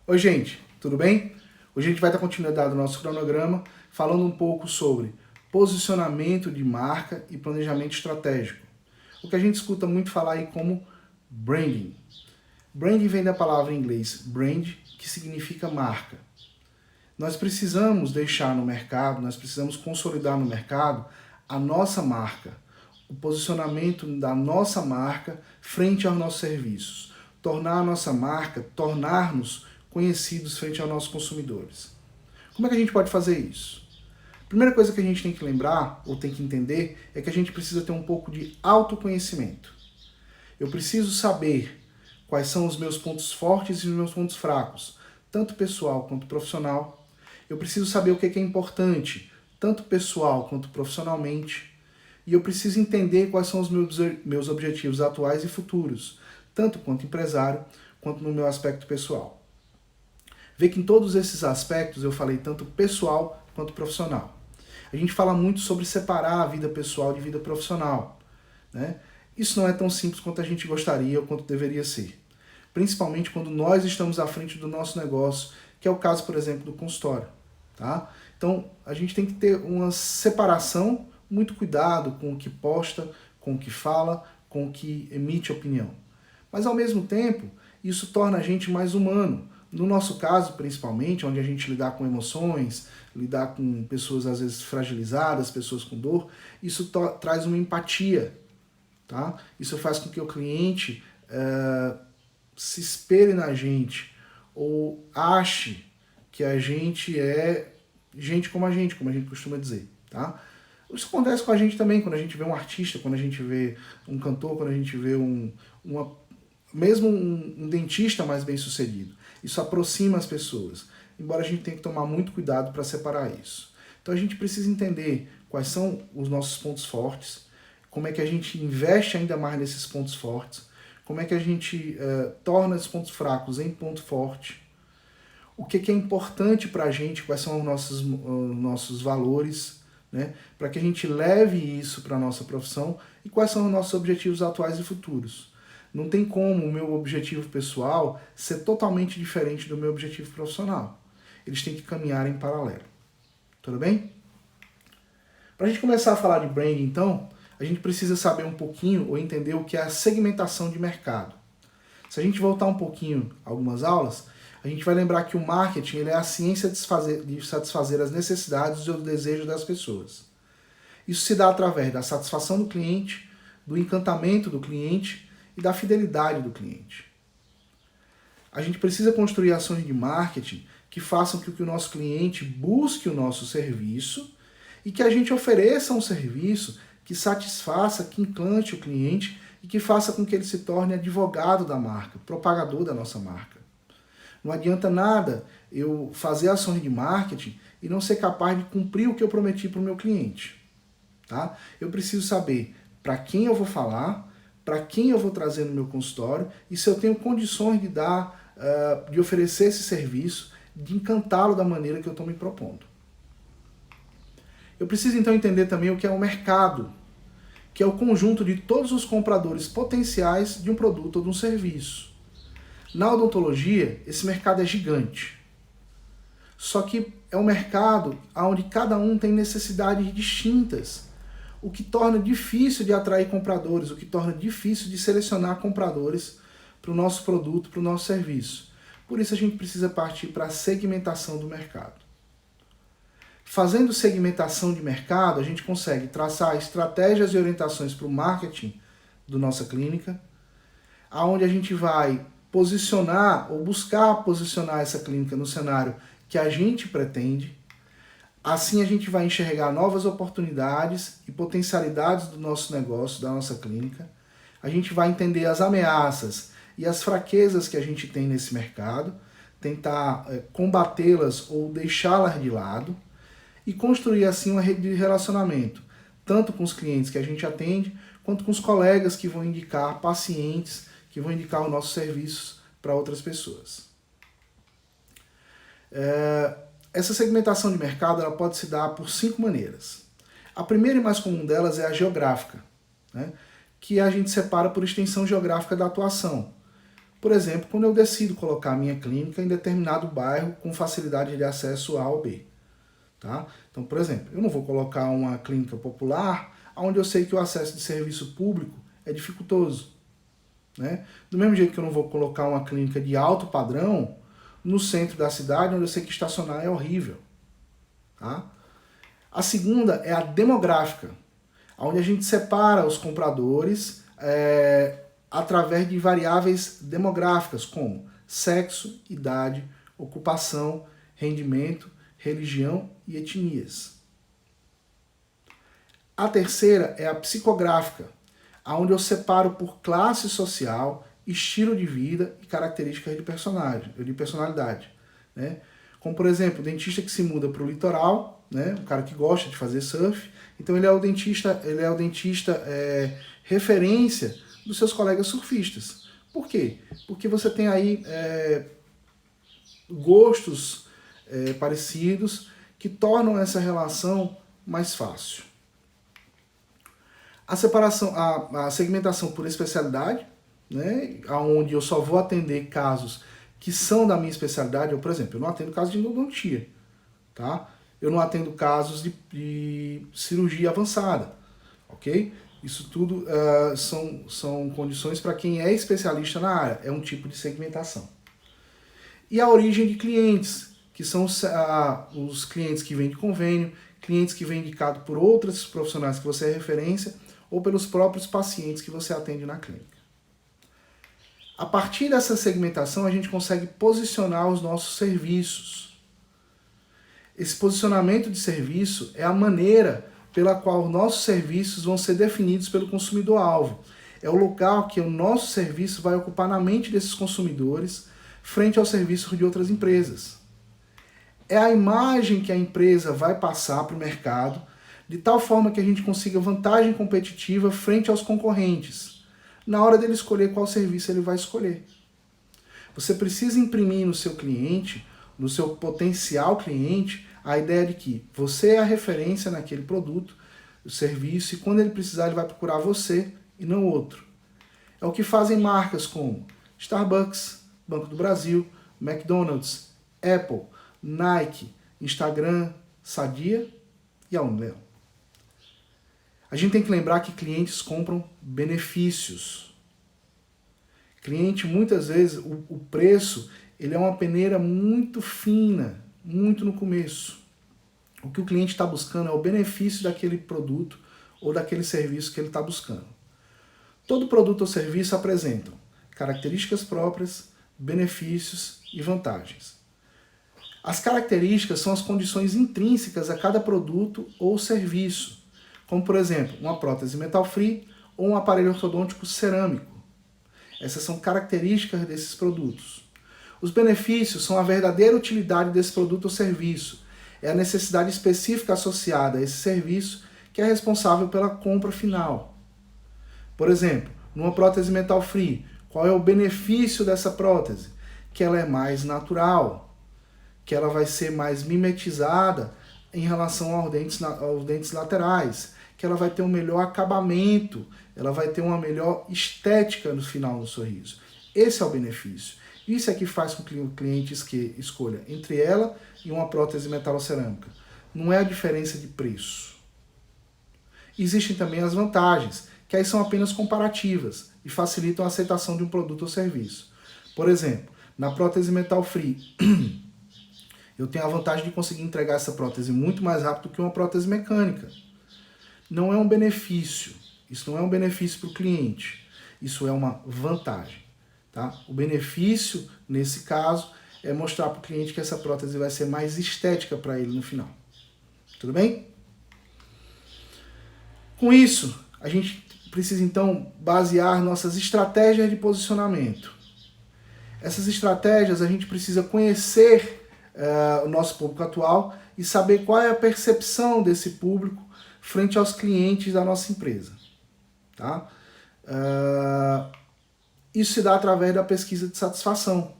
Oi, gente, tudo bem? Hoje a gente vai dar continuidade ao nosso cronograma falando um pouco sobre posicionamento de marca e planejamento estratégico. O que a gente escuta muito falar aí como branding. Branding vem da palavra em inglês brand, que significa marca. Nós precisamos deixar no mercado, nós precisamos consolidar no mercado a nossa marca, o posicionamento da nossa marca frente aos nossos serviços, tornar a nossa marca, tornar-nos conhecidos frente aos nossos consumidores. Como é que a gente pode fazer isso? A primeira coisa que a gente tem que lembrar, ou tem que entender, é que a gente precisa ter um pouco de autoconhecimento. Eu preciso saber quais são os meus pontos fortes e os meus pontos fracos, tanto pessoal quanto profissional. Eu preciso saber o que é importante, tanto pessoal quanto profissionalmente. E eu preciso entender quais são os meus objetivos atuais e futuros, tanto quanto empresário, quanto no meu aspecto pessoal. Vê que em todos esses aspectos eu falei tanto pessoal quanto profissional. A gente fala muito sobre separar a vida pessoal de vida profissional, né? Isso não é tão simples quanto a gente gostaria ou quanto deveria ser. Principalmente quando nós estamos à frente do nosso negócio, que é o caso, por exemplo, do consultório. Tá? Então, a gente tem que ter uma separação, muito cuidado com o que posta, com o que fala, com o que emite opinião. Mas, ao mesmo tempo, isso torna a gente mais humano. No nosso caso, principalmente, onde a gente lidar com emoções, lidar com pessoas às vezes fragilizadas, pessoas com dor, isso traz uma empatia. Tá? Isso faz com que o cliente se espelhe na gente ou ache que a gente é gente como a gente costuma dizer. Tá? Isso acontece com a gente também, quando a gente vê um artista, quando a gente vê um cantor, quando a gente vê mesmo um dentista mais bem sucedido. Isso aproxima as pessoas, embora a gente tenha que tomar muito cuidado para separar isso. Então a gente precisa entender quais são os nossos pontos fortes, como é que a gente investe ainda mais nesses pontos fortes, como é que a gente torna esses pontos fracos em ponto forte, o que é importante para a gente, quais são os nossos valores, né, para que a gente leve isso para a nossa profissão e quais são os nossos objetivos atuais e futuros. Não tem como o meu objetivo pessoal ser totalmente diferente do meu objetivo profissional. Eles têm que caminhar em paralelo. Tudo bem? Para a gente começar a falar de branding, então, a gente precisa saber um pouquinho ou entender o que é a segmentação de mercado. Se a gente voltar um pouquinho algumas aulas, a gente vai lembrar que o marketing ele é a ciência de satisfazer as necessidades e os desejos das pessoas. Isso se dá através da satisfação do cliente, do encantamento do cliente e da fidelidade do cliente. A gente precisa construir ações de marketing que façam com que o nosso cliente busque o nosso serviço e que a gente ofereça um serviço que satisfaça, que encante o cliente e que faça com que ele se torne advogado da marca, propagador da nossa marca. Não adianta nada eu fazer ações de marketing e não ser capaz de cumprir o que eu prometi para o meu cliente. Tá? Eu preciso saber para quem eu vou falar, para quem eu vou trazer no meu consultório e se eu tenho condições de de oferecer esse serviço, de encantá-lo da maneira que eu estou me propondo. Eu preciso então entender também o que é o mercado, que é o conjunto de todos os compradores potenciais de um produto ou de um serviço. Na odontologia, esse mercado é gigante. Só que é um mercado onde cada um tem necessidades distintas, o que torna difícil de atrair compradores, o que torna difícil de selecionar compradores para o nosso produto, para o nosso serviço. Por isso a gente precisa partir para a segmentação do mercado. Fazendo segmentação de mercado, a gente consegue traçar estratégias e orientações para o marketing da nossa clínica, aonde a gente vai posicionar ou buscar posicionar essa clínica no cenário que a gente pretende. Assim a gente vai enxergar novas oportunidades e potencialidades do nosso negócio, da nossa clínica. A gente vai entender as ameaças e as fraquezas que a gente tem nesse mercado, tentar combatê-las ou deixá-las de lado e construir assim uma rede de relacionamento, tanto com os clientes que a gente atende, quanto com os colegas que vão indicar pacientes, que vão indicar os nossos serviços para outras pessoas. Essa segmentação de mercado ela pode se dar por 5 maneiras. A primeira e mais comum delas é a geográfica, né? Que a gente separa por extensão geográfica da atuação. Por exemplo, quando eu decido colocar a minha clínica em determinado bairro com facilidade de acesso A ou B. Tá? Então, por exemplo, eu não vou colocar uma clínica popular onde eu sei que o acesso de serviço público é dificultoso. Né? Do mesmo jeito que eu não vou colocar uma clínica de alto padrão no centro da cidade, onde eu sei que estacionar é horrível. Tá? A segunda é a demográfica, onde a gente separa os compradores através de variáveis demográficas, como sexo, idade, ocupação, rendimento, religião e etnias. A terceira é a psicográfica, onde eu separo por classe social, estilo de vida e características de personalidade. Né? Como, por exemplo, o dentista que se muda para o litoral, né? O cara que gosta de fazer surf, então ele é o dentista referência dos seus colegas surfistas. Por quê? Porque você tem aí gostos parecidos que tornam essa relação mais fácil. A separação, a segmentação por especialidade, né, onde eu só vou atender casos que são da minha especialidade. Eu, por exemplo, eu não atendo casos de endodontia, tá? Eu não atendo casos de cirurgia avançada, ok? Isso tudo são condições para quem é especialista na área, é um tipo de segmentação. E a origem de clientes, que são os clientes que vêm de convênio, clientes que vêm indicados por outros profissionais que você é referência, ou pelos próprios pacientes que você atende na clínica. A partir dessa segmentação, a gente consegue posicionar os nossos serviços. Esse posicionamento de serviço é a maneira pela qual nossos serviços vão ser definidos pelo consumidor-alvo. É o local que o nosso serviço vai ocupar na mente desses consumidores frente ao serviço de outras empresas. É a imagem que a empresa vai passar para o mercado, de tal forma que a gente consiga vantagem competitiva frente aos concorrentes, na hora dele escolher qual serviço ele vai escolher. Você precisa imprimir no seu cliente, no seu potencial cliente, a ideia de que você é a referência naquele produto, o serviço, e quando ele precisar ele vai procurar você e não outro. É o que fazem marcas como Starbucks, Banco do Brasil, McDonald's, Apple, Nike, Instagram, Sadia e a Unilever. A gente tem que lembrar que clientes compram benefícios. Cliente, muitas vezes, o preço ele é uma peneira muito fina, muito no começo. O que o cliente está buscando é o benefício daquele produto ou daquele serviço que ele está buscando. Todo produto ou serviço apresenta características próprias, benefícios e vantagens. As características são as condições intrínsecas a cada produto ou serviço, como, por exemplo, uma prótese metal-free ou um aparelho ortodôntico cerâmico. Essas são características desses produtos. Os benefícios são a verdadeira utilidade desse produto ou serviço. É a necessidade específica associada a esse serviço que é responsável pela compra final. Por exemplo, numa prótese metal-free, qual é o benefício dessa prótese? Que ela é mais natural, que ela vai ser mais mimetizada em relação aos dentes laterais, que ela vai ter um melhor acabamento, ela vai ter uma melhor estética no final do sorriso. Esse é o benefício. Isso é que faz com que o cliente escolha entre ela e uma prótese metalocerâmica. Não é a diferença de preço. Existem também as vantagens, que aí são apenas comparativas e facilitam a aceitação de um produto ou serviço. Por exemplo, na prótese metal-free, eu tenho a vantagem de conseguir entregar essa prótese muito mais rápido que uma prótese mecânica. Não é um benefício. Isso não é um benefício para o cliente. Isso é uma vantagem. Tá? O benefício, nesse caso, é mostrar para o cliente que essa prótese vai ser mais estética para ele no final. Tudo bem? Com isso, a gente precisa então basear nossas estratégias de posicionamento. Essas estratégias a gente precisa conhecer o nosso público atual e saber qual é a percepção desse público frente aos clientes da nossa empresa. Tá? Isso se dá através da pesquisa de satisfação.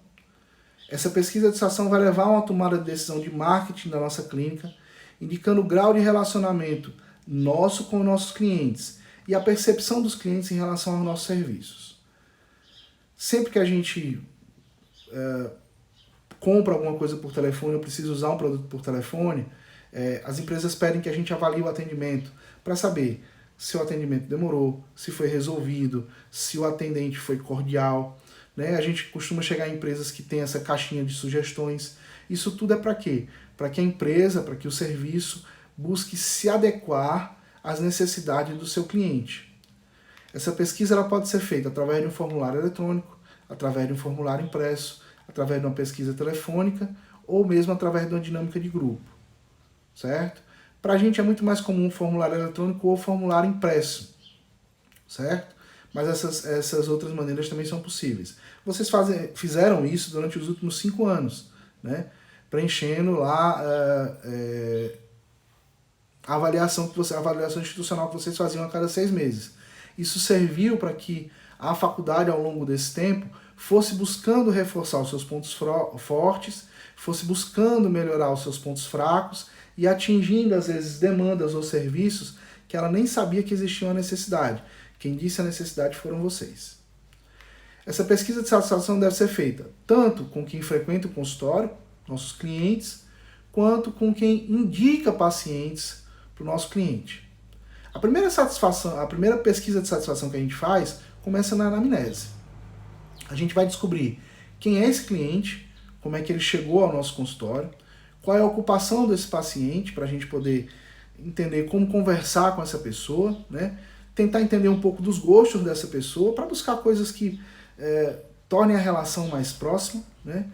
Essa pesquisa de satisfação vai levar a uma tomada de decisão de marketing da nossa clínica, indicando o grau de relacionamento nosso com nossos clientes e a percepção dos clientes em relação aos nossos serviços. Sempre que a gente compra alguma coisa por telefone, ou precisa usar um produto por telefone, as empresas pedem que a gente avalie o atendimento para saber se o atendimento demorou, se foi resolvido, se o atendente foi cordial, né? A gente costuma chegar em empresas que têm essa caixinha de sugestões. Isso tudo é para quê? Para que a empresa, para que o serviço busque se adequar às necessidades do seu cliente. Essa pesquisa ela pode ser feita através de um formulário eletrônico, através de um formulário impresso, através de uma pesquisa telefônica ou mesmo através de uma dinâmica de grupo, certo? Para a gente é muito mais comum formulário eletrônico ou formulário impresso, certo? Mas essas outras maneiras também são possíveis. Vocês fizeram isso durante os últimos 5 anos, né? Preenchendo lá a avaliação institucional que vocês faziam a cada 6 meses. Isso serviu para que a faculdade, ao longo desse tempo, fosse buscando reforçar os seus pontos fortes, fosse buscando melhorar os seus pontos fracos e atingindo, às vezes, demandas ou serviços que ela nem sabia que existia uma necessidade. Quem disse a necessidade foram vocês. Essa pesquisa de satisfação deve ser feita tanto com quem frequenta o consultório, nossos clientes, quanto com quem indica pacientes para o nosso cliente. A primeira pesquisa de satisfação que a gente faz começa na anamnese. A gente vai descobrir quem é esse cliente, como é que ele chegou ao nosso consultório, qual é a ocupação desse paciente, para a gente poder entender como conversar com essa pessoa, né? Tentar entender um pouco dos gostos dessa pessoa, para buscar coisas que tornem a relação mais próxima, né?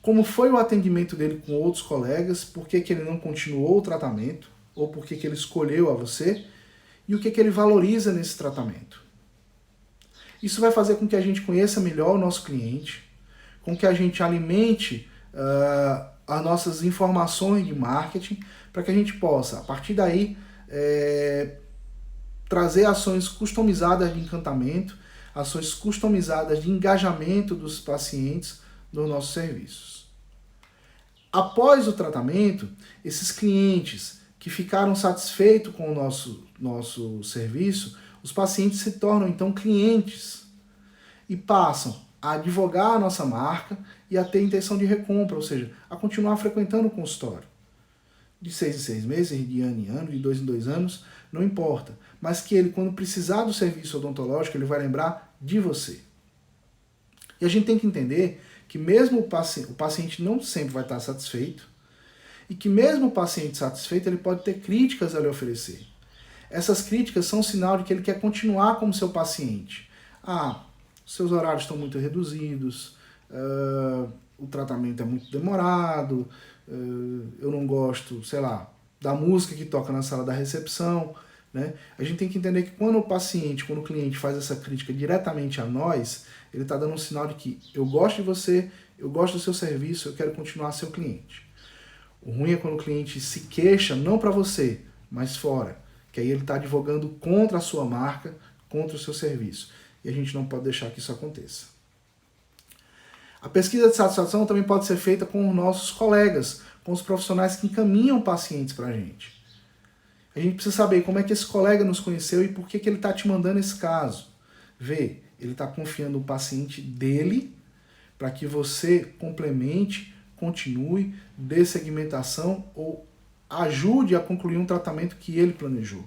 Como foi o atendimento dele com outros colegas, por que ele não continuou o tratamento, ou por que ele escolheu a você, e o que ele valoriza nesse tratamento. Isso vai fazer com que a gente conheça melhor o nosso cliente, com que a gente alimente as nossas informações de marketing, para que a gente possa, a partir daí, trazer ações customizadas de encantamento, ações customizadas de engajamento dos pacientes nos nossos serviços. Após o tratamento, esses clientes que ficaram satisfeitos com o nosso serviço, os pacientes se tornam então clientes e passam a advogar a nossa marca e a ter intenção de recompra, ou seja, a continuar frequentando o consultório. De 6 em 6 meses, de ano em ano, de 2 em 2 anos, não importa. Mas que ele, quando precisar do serviço odontológico, ele vai lembrar de você. E a gente tem que entender que mesmo o paciente não sempre vai estar satisfeito, e que mesmo o paciente satisfeito, ele pode ter críticas a lhe oferecer. Essas críticas são um sinal de que ele quer continuar como seu paciente. Seus horários estão muito reduzidos, o tratamento é muito demorado, eu não gosto, sei lá, da música que toca na sala da recepção, né? A gente tem que entender que quando o cliente faz essa crítica diretamente a nós, ele está dando um sinal de que eu gosto de você, eu gosto do seu serviço, eu quero continuar seu cliente. O ruim é quando o cliente se queixa, não para você, mas fora, que aí ele está advogando contra a sua marca, contra o seu serviço. E a gente não pode deixar que isso aconteça. A pesquisa de satisfação também pode ser feita com os nossos colegas, com os profissionais que encaminham pacientes para a gente. A gente precisa saber como é que esse colega nos conheceu e por que ele está te mandando esse caso. Vê, ele está confiando o paciente dele para que você complemente, continue, dê segmentação ou ajude a concluir um tratamento que ele planejou.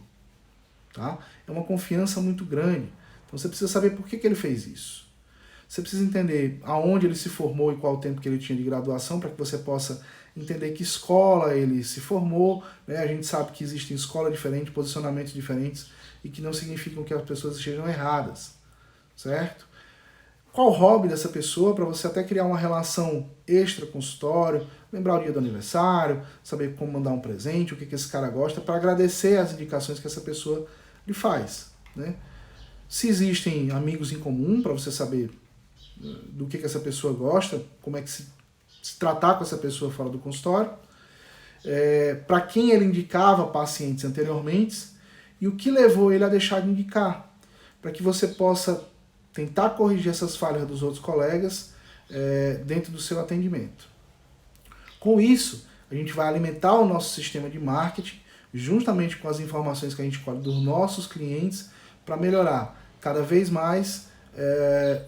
Tá? É uma confiança muito grande. Então você precisa saber por que ele fez isso. Você precisa entender aonde ele se formou e qual o tempo que ele tinha de graduação, para que você possa entender que escola ele se formou, né? A gente sabe que existem escolas diferentes, posicionamentos diferentes, e que não significam que as pessoas estejam erradas, certo? Qual o hobby dessa pessoa, para você até criar uma relação extra-consultório, lembrar o dia do aniversário, saber como mandar um presente, o que esse cara gosta, para agradecer as indicações que essa pessoa lhe faz, né? Se existem amigos em comum, para você saber do que essa pessoa gosta, como é que se tratar com essa pessoa fora do consultório, para quem ele indicava pacientes anteriormente e o que levou ele a deixar de indicar, para que você possa tentar corrigir essas falhas dos outros colegas dentro do seu atendimento. Com isso, a gente vai alimentar o nosso sistema de marketing, juntamente com as informações que a gente colhe dos nossos clientes, para melhorar cada vez mais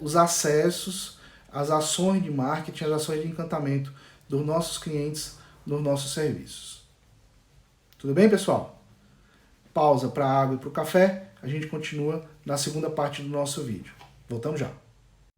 os acessos, as ações de marketing, as ações de encantamento dos nossos clientes nos nossos serviços. Tudo bem, pessoal? Pausa para a água e para o café, a gente continua na segunda parte do nosso vídeo. Voltamos já.